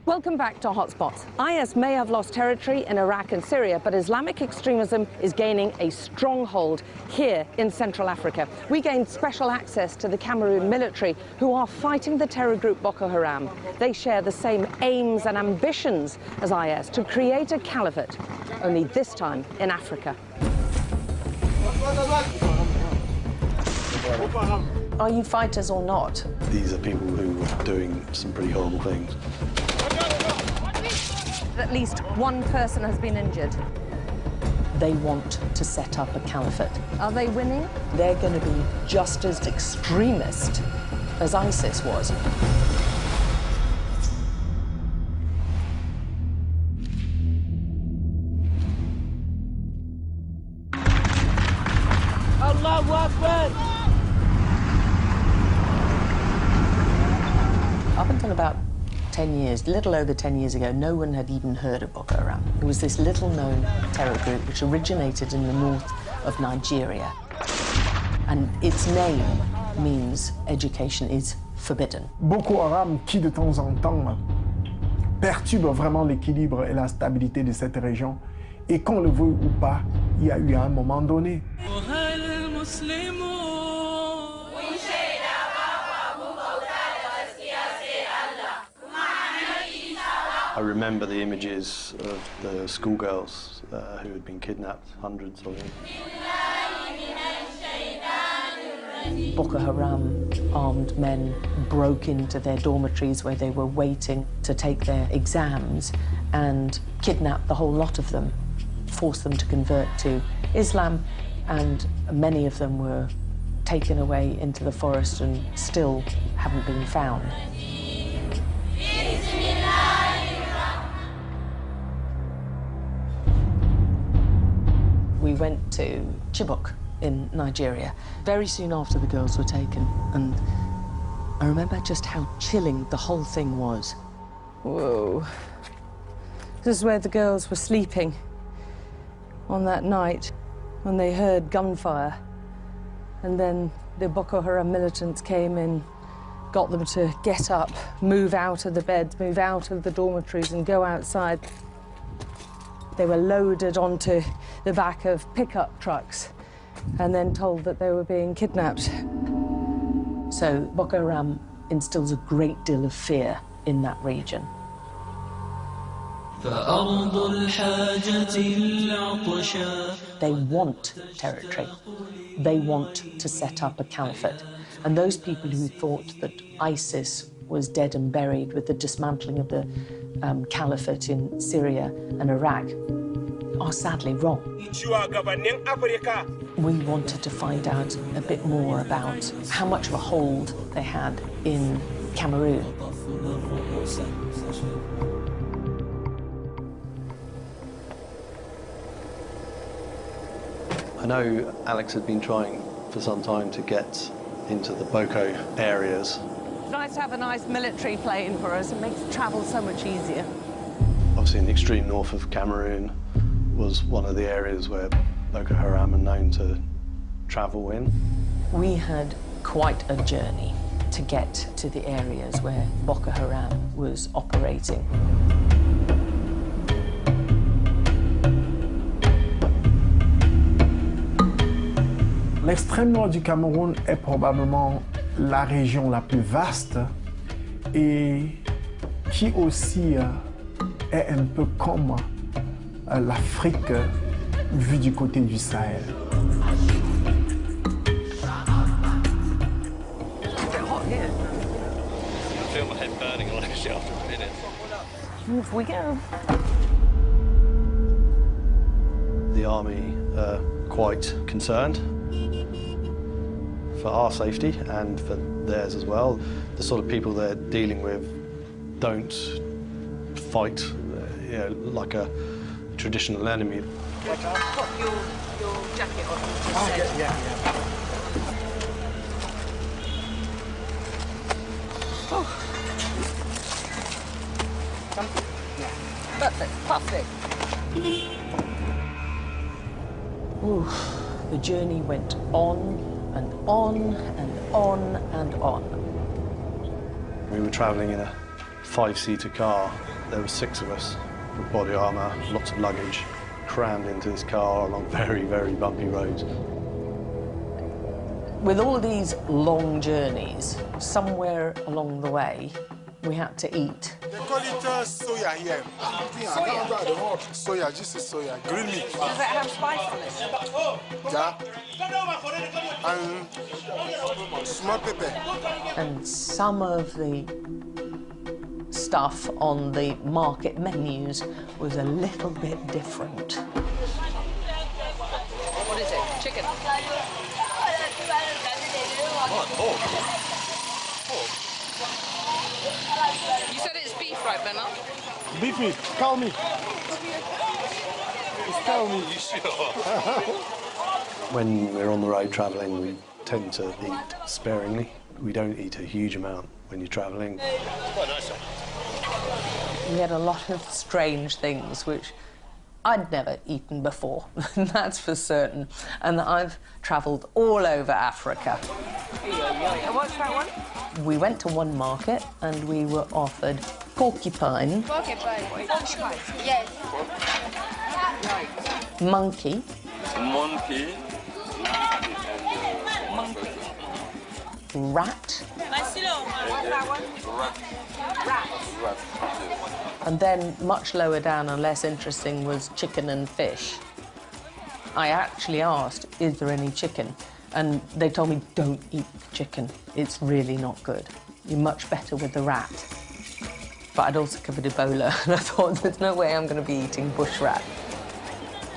Welcome back to Hotspots. IS may have lost territory in Iraq and Syria, but Islamic extremism is gaining a stronghold here in Central Africa. We gained special access to the Cameroon military, who are fighting the terror group Boko Haram. They share the same aims and ambitions as IS to create a caliphate, only this time in Africa. Are you fighters or not? These are people who are doing some pretty horrible things. At least one person has been injured. They want to set up a caliphate. Are they winning? They're going to be just as extremist as ISIS was. Allahu Akbar! Up until about 10 years, a little over 10 years ago, no one had even heard of Boko Haram. It was this little-known terror group which originated in the north of Nigeria. And its name means education is forbidden. Boko Haram, qui de temps en temps perturbe vraiment l'équilibre et la stabilité de cette région. Et qu'on le veuille ou pas, il y a eu à un moment donné. I remember the images of the schoolgirls who had been kidnapped, hundreds of them. Boko Haram armed men broke into their dormitories where they were waiting to take their exams and kidnapped the whole lot of them, forced them to convert to Islam, and many of them were taken away into the forest and still haven't been found. We went to Chibok in Nigeria very soon after the girls were taken, and I remember just how chilling the whole thing was. Whoa. This is where the girls were sleeping on that night when they heard gunfire. And then the Boko Haram militants came in, got them to get up, move out of the beds, move out of the dormitories and go outside. They were loaded onto the back of pickup trucks and then told that they were being kidnapped. So Boko Haram instills a great deal of fear in that region. They want territory. They want to set up a caliphate. And those people who thought that ISIS was dead and buried with the dismantling of the caliphate in Syria and Iraq are sadly wrong. We wanted to find out a bit more about how much of a hold they had in Cameroon. I know Alex had been trying for some time to get into the Boko areas. It's nice to have a nice military plane for us. It makes travel so much easier. Obviously, in the extreme north of Cameroon was one of the areas where Boko Haram are known to travel in. We had quite a journey to get to the areas where Boko Haram was operating. L'extrême nord du Cameroun est probablement la région la plus vaste et qui aussi est un peu comme l'Afrique vue du côté du Sahel. I feel my head burning actually after a minute. Off we go. The army are quite concerned for our safety and for theirs as well. The sort of people they're dealing with don't fight like a traditional enemy. Put your jacket on. Oh, yeah. Oh. Perfect, perfect. Ooh, the journey went on and on and on and on. We were travelling in a 5-seater car. There were 6 of us with body armour, lots of luggage, crammed into this car along very, very bumpy roads. With all these long journeys, somewhere along the way, we had to eat. They call it soya here. Soya, this is soya, green meat. Does it have spice on it? Yeah. And small pepper. And some of the stuff on the market menus was a little bit different. What is it? Chicken? You said it's beef, right, Bernard? Beef meat, cow meat. It's cow meat. When we're on the road travelling, we tend to eat sparingly. We don't eat a huge amount when you're travelling. We had a lot of strange things which I'd never eaten before, that's for certain. And I've travelled all over Africa. What's that one? We went to one market and we were offered porcupine, Yes. monkey, rat, and then much lower down and less interesting was chicken and fish. I actually asked, is there any chicken? And they told me, don't eat chicken. It's really not good. You're much better with the rat. But I'd also covered Ebola, and I thought, there's no way I'm going to be eating bush rat.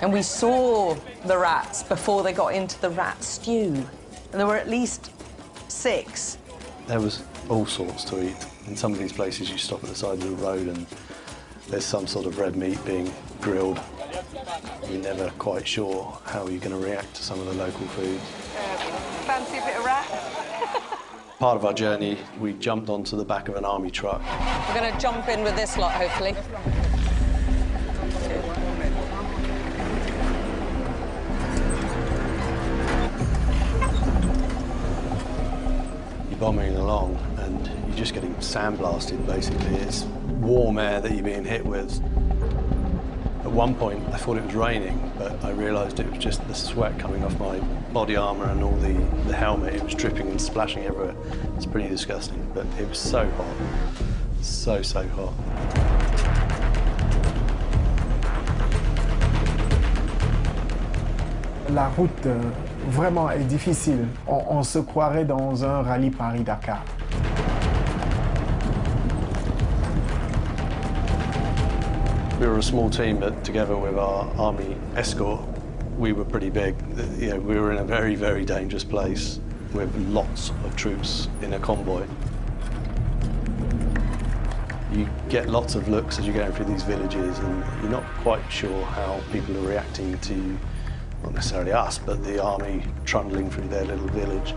And we saw the rats before they got into the rat stew. And there were at least 6. There was all sorts to eat. In some of these places, you stop at the side of the road and there's some sort of red meat being grilled. You're never quite sure how you're going to react to some of the local foods. Fancy a bit of rat? Part of our journey, we jumped onto the back of an army truck. We're going to jump in with this lot, hopefully. You're bombing along and you're just getting sandblasted, basically. It's warm air that you're being hit with. At one point, I thought it was raining, but I realised it was just the sweat coming off my body armour and all the helmet. It was dripping and splashing everywhere. It's pretty disgusting, but it was so hot. So, so hot. La route vraiment est difficile. On se croirait dans un rallye Paris-Dakar. We were a small team, but together with our army escort, we were pretty big. You know, we were in a very, very dangerous place with lots of troops in a convoy. You get lots of looks as you're going through these villages, and you're not quite sure how people are reacting to, not necessarily us, but the army trundling through their little village.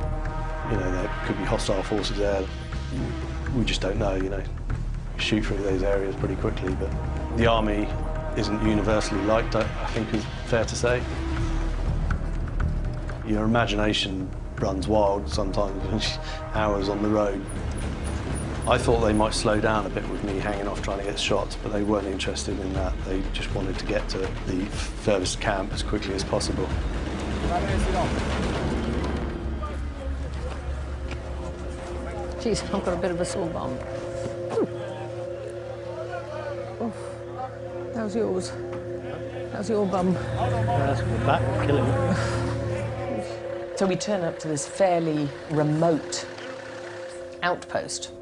You know, there could be hostile forces there. We just don't know, you know. Shoot through those areas pretty quickly, but the army isn't universally liked, I think is fair to say. Your imagination runs wild sometimes, hours on the road. I thought they might slow down a bit with me hanging off trying to get shots, but they weren't interested in that. They just wanted to get to the furthest camp as quickly as possible. Geez, I've got a bit of a sore bum. How's yours? How's your bum? That's the back, killing me. So we turn up to this fairly remote outpost.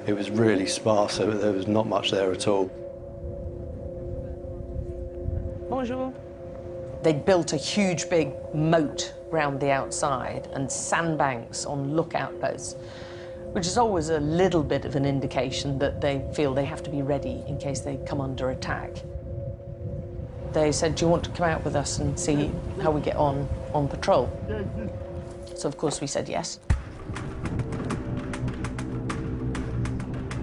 It was really sparse, so there was not much there at all. Bonjour. They'd built a huge big moat round the outside and sandbanks on lookout posts, which is always a little bit of an indication that they feel they have to be ready in case they come under attack. They said, do you want to come out with us and see how we get on patrol? So, of course, we said yes.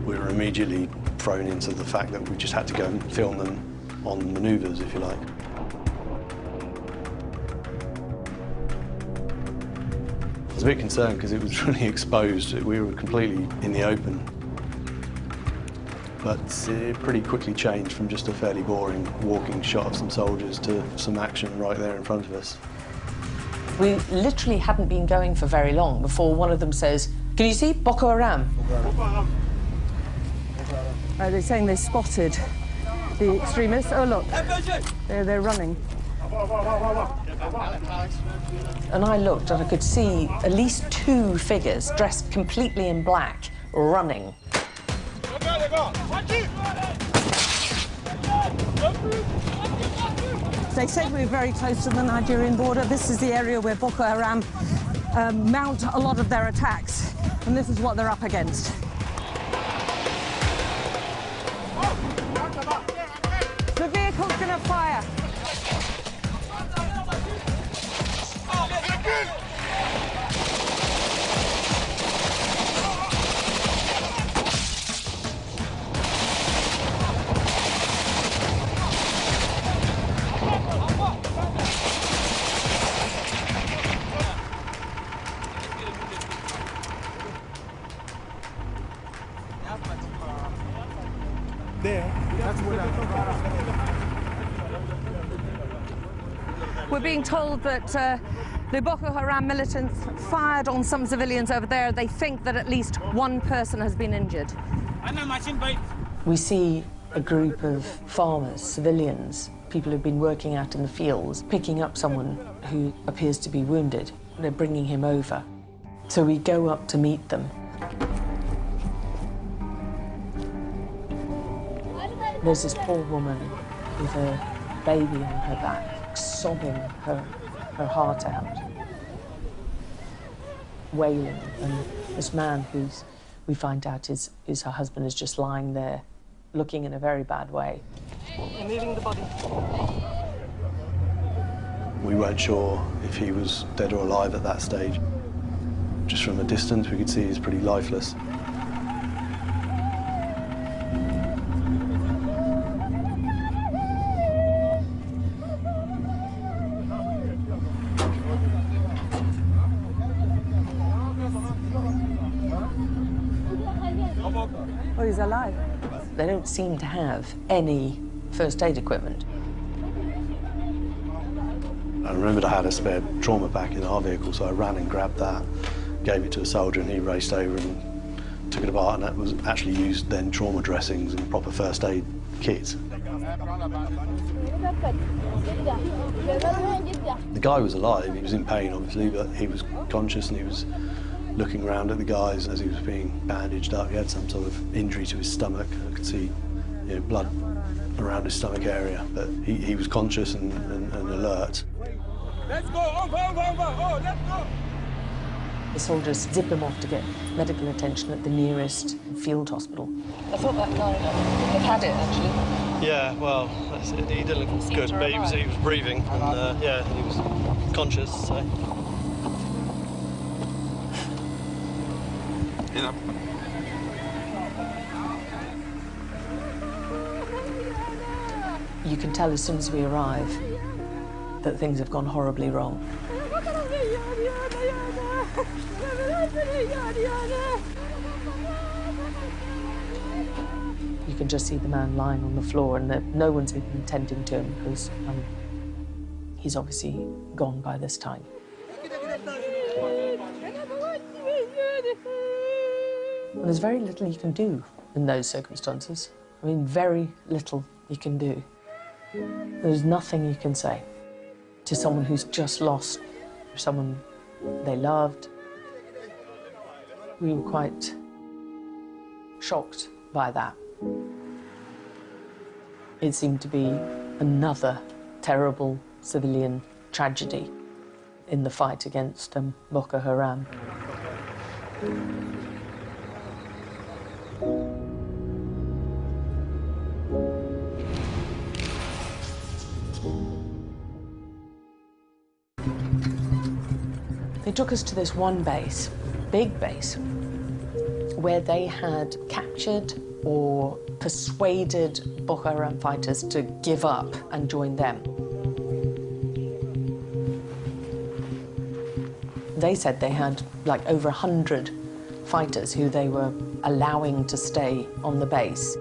We were immediately thrown into the fact that we just had to go and film them on manoeuvres, if you like. I was a bit concerned because it was really exposed. We were completely in the open. But it pretty quickly changed from just a fairly boring walking shot of some soldiers to some action right there in front of us. We literally hadn't been going for very long before one of them says, "Can you see Boko Haram?" They're saying they spotted the extremists. Oh, look, they're running. And I looked and I could see at least 2 figures dressed completely in black running. They said we were very close to the Nigerian border. This is the area where Boko Haram mount a lot of their attacks, and this is what they're up against. The vehicle's going to fire. We're being told that the Boko Haram militants fired on some civilians over there. They think that at least 1 person has been injured. We see a group of farmers, civilians, people who've been working out in the fields, picking up someone who appears to be wounded. They're bringing him over. So we go up to meet them. There's this poor woman with a baby on her back, sobbing her heart out, wailing. And this man, who's we find out is her husband, is just lying there, looking in a very bad way. They're moving the body. We weren't sure if he was dead or alive at that stage. Just from a distance, we could see he's pretty lifeless. Oh, he's alive. They don't seem to have any first aid equipment. I remembered I had a spare trauma pack in our vehicle, so I ran and grabbed that, gave it to a soldier, and he raced over and took it apart, and that was actually used then trauma dressings and proper first aid kits. The guy was alive. He was in pain, obviously, but he was conscious and he was looking around at the guys as he was being bandaged up. He had some sort of injury to his stomach. I could see, blood around his stomach area, but he was conscious and alert. Let's go, oh, let's go. The soldiers zip him off to get medical attention at the nearest field hospital. I thought that guy had had it, actually. Yeah, well, that's it. He didn't look good, but he was breathing, and yeah, he was conscious, so. Yeah. You can tell as soon as we arrive that things have gone horribly wrong. You can just see the man lying on the floor, and that no one's been tending to him because he's obviously gone by this time. And there's very little you can do in those circumstances. I mean, very little you can do. There's nothing you can say to someone who's just lost someone they loved. We were quite shocked by that. It seemed to be another terrible civilian tragedy in the fight against Boko Haram. They took us to this one base, big base, where they had captured or persuaded Boko Haram fighters to give up and join them. They said they had like over 100 fighters who they were allowing to stay on the base.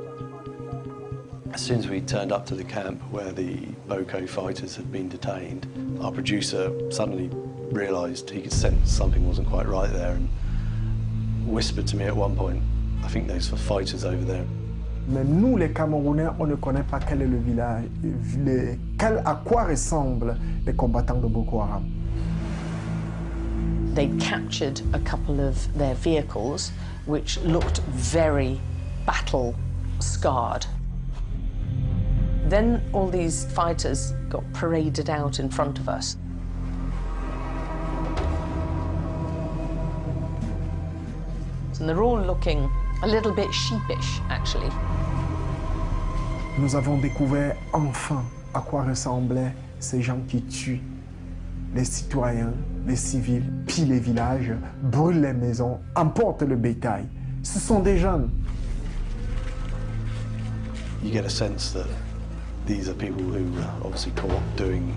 As soon as we turned up to the camp where the Boko fighters had been detained, our producer suddenly realised he could sense something wasn't quite right there and whispered to me at one point, "I think those fighters over there." Mais nous, les Camerounais, on ne connaît pas quel est le village, à quoi ressemblent les combattants de Boko Haram. They captured a couple of their vehicles, which looked very battle-scarred. Then all these fighters got paraded out in front of us. And they're all looking a little bit sheepish, actually. Nous avons découvert enfin à quoi ressemblaient ces gens qui tuent les citoyens, les civils, pillent les villages, brûlent les maisons, emportent le bétail. Ce sont des jeunes. You get a sense that these are people who were obviously caught doing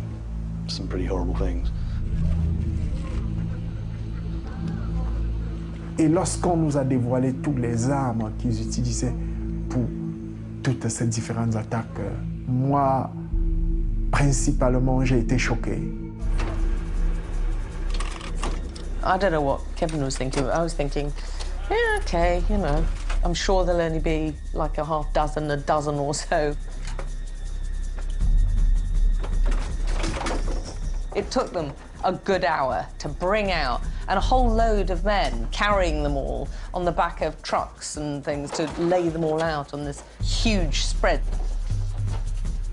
some pretty horrible things. Et lorsqu'on nous a dévoilé toutes les armes qu'ils utilisaient pour toutes ces différentes attaques, moi, principalement, j'ai été choqué. I don't know what Kevin was thinking, but I was thinking, yeah, okay, you know, I'm sure there'll only be like a dozen or so. It took them a good hour to bring out, and a whole load of men carrying them all on the back of trucks and things to lay them all out on this huge spread.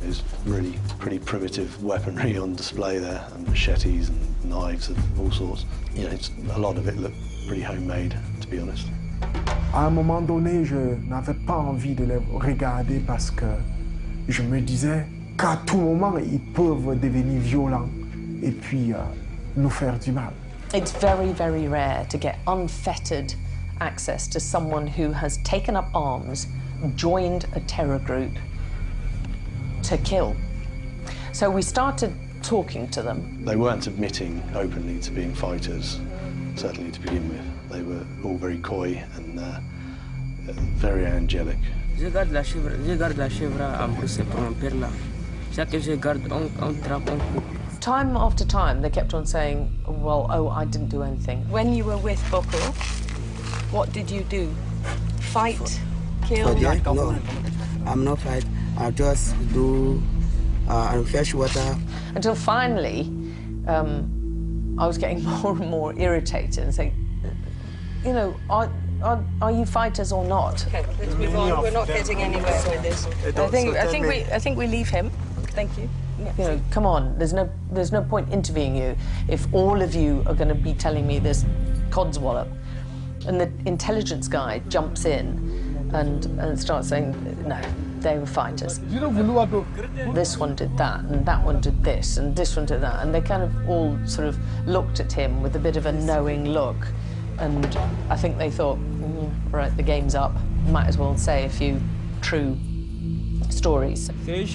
There's really pretty primitive weaponry on display there, and machetes and knives and all sorts. You know, a lot of it looked pretty homemade, to be honest. À un moment donné, je n'avais pas envie de les regarder parce que je me disais qu'à tout moment, ils peuvent devenir violents et puis nous faire du mal. It's very, very rare to get unfettered access to someone who has taken up arms, joined a terror group to kill. So we started talking to them. They weren't admitting openly to being fighters, certainly to begin with. They were all very coy and very angelic. Je garde la chèvre en plus pour mon père là. Chaque que je garde, on trappe, on coupe. Time after time, they kept on saying, well, oh, I didn't do anything. When you were with Boko, what did you do? Fight? Kill? No, I'm not fight. I just do fetch water. Until finally, I was getting more and more irritated and saying, you know, are you fighters or not? Okay, let's move on. We're not getting anywhere with this. I think we leave him. Thank you. You know, come on, there's no point interviewing you if all of you are going to be telling me this codswallop. And the intelligence guy jumps in and starts saying, no, they were fighters. This one did that, and that one did this, and this one did that. And they kind of all sort of looked at him with a bit of a knowing look. And I think they thought, right, the game's up. Might as well say a few true stories. We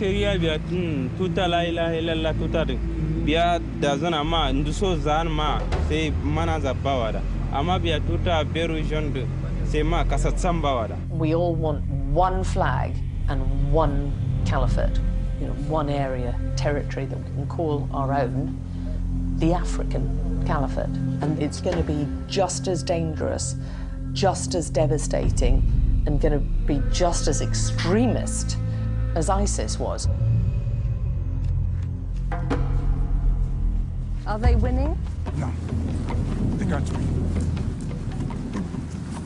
all want one flag and one caliphate, you know, one area, territory that we can call our own, the African Caliphate. And it's going to be just as dangerous, just as devastating, and going to be just as extremist as ISIS was. Are they winning? No, they can't win.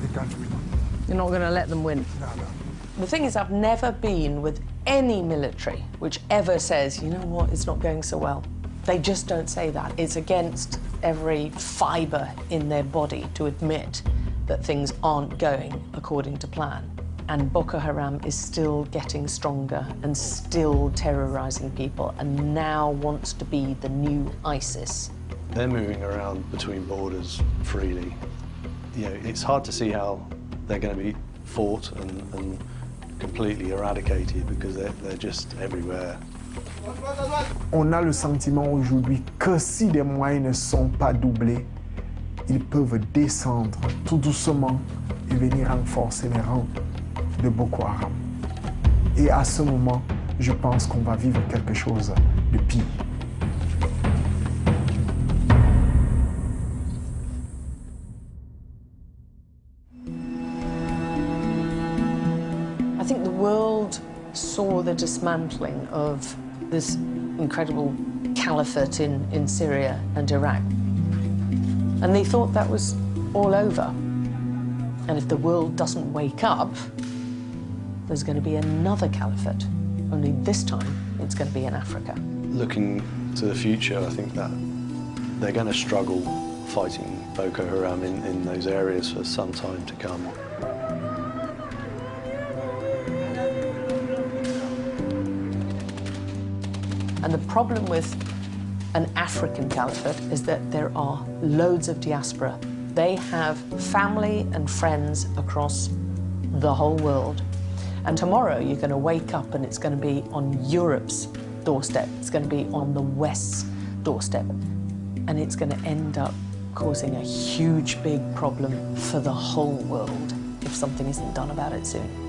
They can't win. You're not going to let them win? No. The thing is, I've never been with any military which ever says, you know what, it's not going so well. They just don't say that. It's against every fibre in their body to admit that things aren't going according to plan. And Boko Haram is still getting stronger and still terrorising people, and now wants to be the new ISIS. They're moving around between borders freely. You know, it's hard to see how they're going to be fought and completely eradicated because they're just everywhere. On a le sentiment aujourd'hui que si les moyens ne sont pas doublés, ils peuvent descendre tout doucement et venir renforcer les rangs de Boko Haram. Et à ce moment, je pense qu'on va vivre quelque chose de pire. I think the world saw the dismantling of this incredible caliphate in Syria and Iraq. And they thought that was all over. And if the world doesn't wake up, there's going to be another caliphate. Only this time, it's going to be in Africa. Looking to the future, I think that they're going to struggle fighting Boko Haram in those areas for some time to come. And the problem with an African caliphate is that there are loads of diaspora. They have family and friends across the whole world. And tomorrow you're going to wake up and it's going to be on Europe's doorstep. It's going to be on the West's doorstep. And it's going to end up causing a huge, big problem for the whole world if something isn't done about it soon.